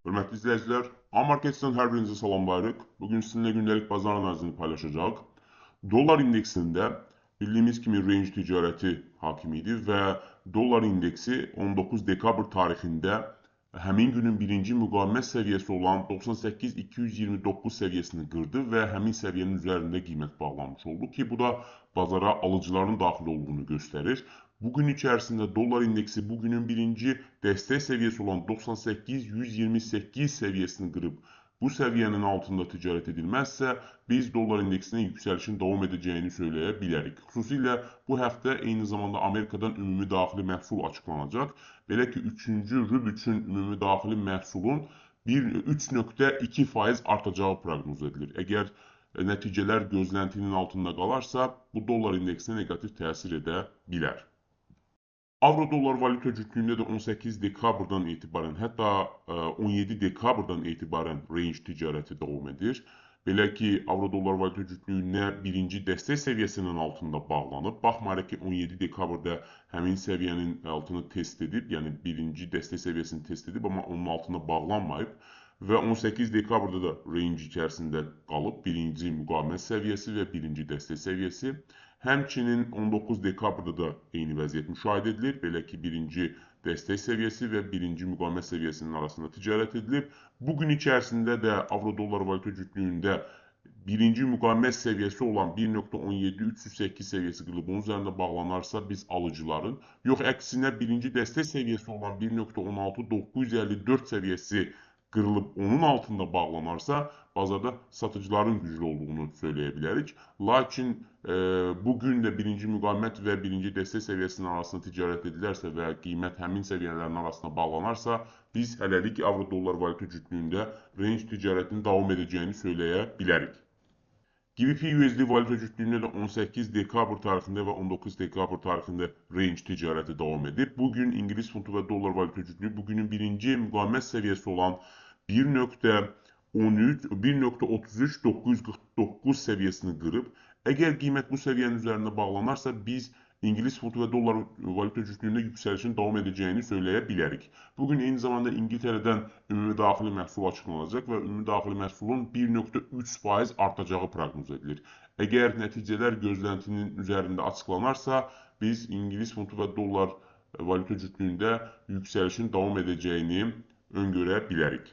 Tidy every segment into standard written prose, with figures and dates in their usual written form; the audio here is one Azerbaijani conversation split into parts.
Hörmətli izləyicilər, A-Marketdən hər birinizi salamlayırıq. Bugün sizinlə gündəlik bazar analizini paylaşacaq. Dollar indeksində bildiyimiz kimi range ticarəti hakim idi və dollar indeksi 19 dekabr tarixində həmin günün birinci müqavimət səviyyəsi olan 98,229 səviyyəsini qırdı və həmin səviyyənin üzərində qiymət bağlanmış oldu ki, bu da bazara alıcıların daxil olduğunu göstərir. Bugün içərisində dollar indeksi bugünün birinci dəstək səviyyəsi olan 98,128 səviyyəsini qırıb bu səviyyənin altında ticarət edilməzsə, biz dollar indeksinin yüksəlişin davam edəcəyini söyləyə bilərik. Xüsusilə bu həftə eyni zamanda Amerikadan ümumi daxili məhsul açıqlanacaq. Belə ki, 3-cü rüb üçün ümumi daxili məhsulun 3,2% artacağı proqnoz edilir. Əgər nəticələr gözləntinin altında qalarsa, bu dollar indeksinə neqativ təsir edə bilər. Avro-dollar valyuta cütlüyündə də 18 dekabrdan etibarən, hətta 17 dekabrdan etibarən range ticarəti davam edir. Belə ki, avro-dollar valyuta cütlüyünə birinci dəstək səviyyəsinin altında bağlanıb. Baxmayaraq ki, 17 dekabrda həmin səviyyənin altını test edib, yəni birinci dəstək səviyyəsini test edib, amma onun altına bağlanmayıb. Və 18 dekabrda da range içərisində qalıb, birinci müqavimət səviyyəsi və birinci dəstək səviyyəsi. Həmçinin 19 dekabrda da eyni vəziyyət müşahidə edilir. Belə ki, birinci dəstək səviyyəsi və birinci müqavimət səviyyəsinin arasında ticarət edilib. Bugün içərisində də avro-dollar valyuta cütlüyündə birinci müqavimət səviyyəsi olan 1,17308 səviyyəsi qırılıb, onun üzərində bağlanarsa biz alıcıların, yox əksinə birinci dəstək səviyyəsi olan 1,16954 səviyyəsi qırılıb onun altında bağlanarsa, bazarda satıcıların güclü olduğunu söyləyə bilərik. Lakin bugün də birinci müqavimət və birinci dəstək səviyyəsinin arasında ticarət edilərsə və qiymət həmin səviyyələrin arasında bağlanarsa, biz hələlik avro-dollar valyuta cütlüyündə range ticarətinin davam edəcəyini söyləyə bilərik. GBP-USD valyuta cütlüyündə də 18 dekabr tarixində və 19 dekabr tarixində range ticarəti davam edir. Bugün İngilis funtu və dollar valyuta cütlüyü bugünün birinci müqavimət səviyyəsi olan 1,33949 səviyyəsini qırıb. Əgər qiymət bu səviyyənin üzərində bağlanarsa, biz İngilis funtu və dollar valyuta cütlüyündə yüksəlişin davam edəcəyini söyləyə bilərik. Bugün eyni zamanda İngiltərədən ümumi daxili məhsul açıqlanacaq və ümumi daxili məhsulun 1,3% artacağı proqnoz edilir. Əgər nəticələr gözləntinin üzərində açıqlanarsa, biz İngilis funtu və dollar valyuta cütlüyündə yüksəlişin davam edəcəyini öngörə bilərik.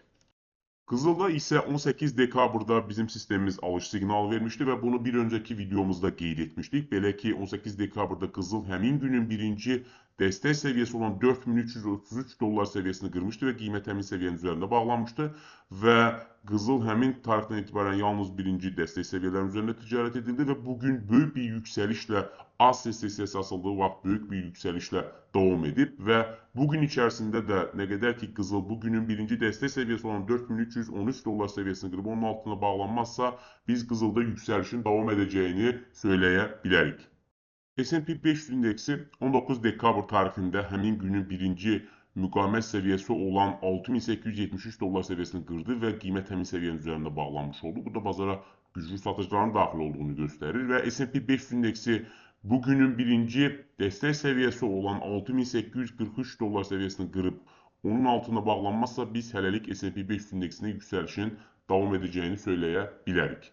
Qızılda isə 18 dekabrda bizim sistemimiz alış siqnalı vermişdi və bunu bir öncəki videomuzda qeyd etmişdik. Belə ki, 18 dekabrda qızıl həmin günün birinci dəstək səviyyəsi olan 4333 dollar səviyyəsini qırmışdı və qiymət həmin səviyyənin üzərində bağlanmışdı və qızıl həmin tarixdən etibarən yalnız birinci dəstək səviyyələrin üzərində ticarət edildi və bugün böyük bir yüksəlişlə Asiya sessiyası açıldığı vaxt böyük bir yüksəlişlə davam edib və bugün içərisində də nə qədər ki qızıl bugünün birinci dəstək səviyyəsi olan 4313 dollar səviyyəsini qırıb onun altına bağlanmazsa, biz qızılda yüksəlişin davam edəcəyini söyləyə bilərik. S&P 500 indeksi 19 dekabr tarixində həmin günün birinci müqavimət səviyyəsi olan 6873 dollar səviyyəsini qırdı və qiymət həmin səviyyənin üzərində bağlanmış oldu. Bu da bazara güclü satıcıların daxil olduğunu göstərir və S&P 500 indeksi bugünün birinci dəstək səviyyəsi olan 6843 dollar səviyyəsini qırıb onun altına bağlanmazsa, biz hələlik S&P 500 indeksində yüksəlişin davam edəcəyini söyləyə bilərik.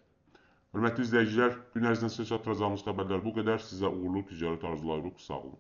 Hörmətli izləyicilər, gün ərzində sizə çatdıracağımız xəbərlər bu qədər. Sizə uğurlu ticarət arzulayırıq. Sağ olun.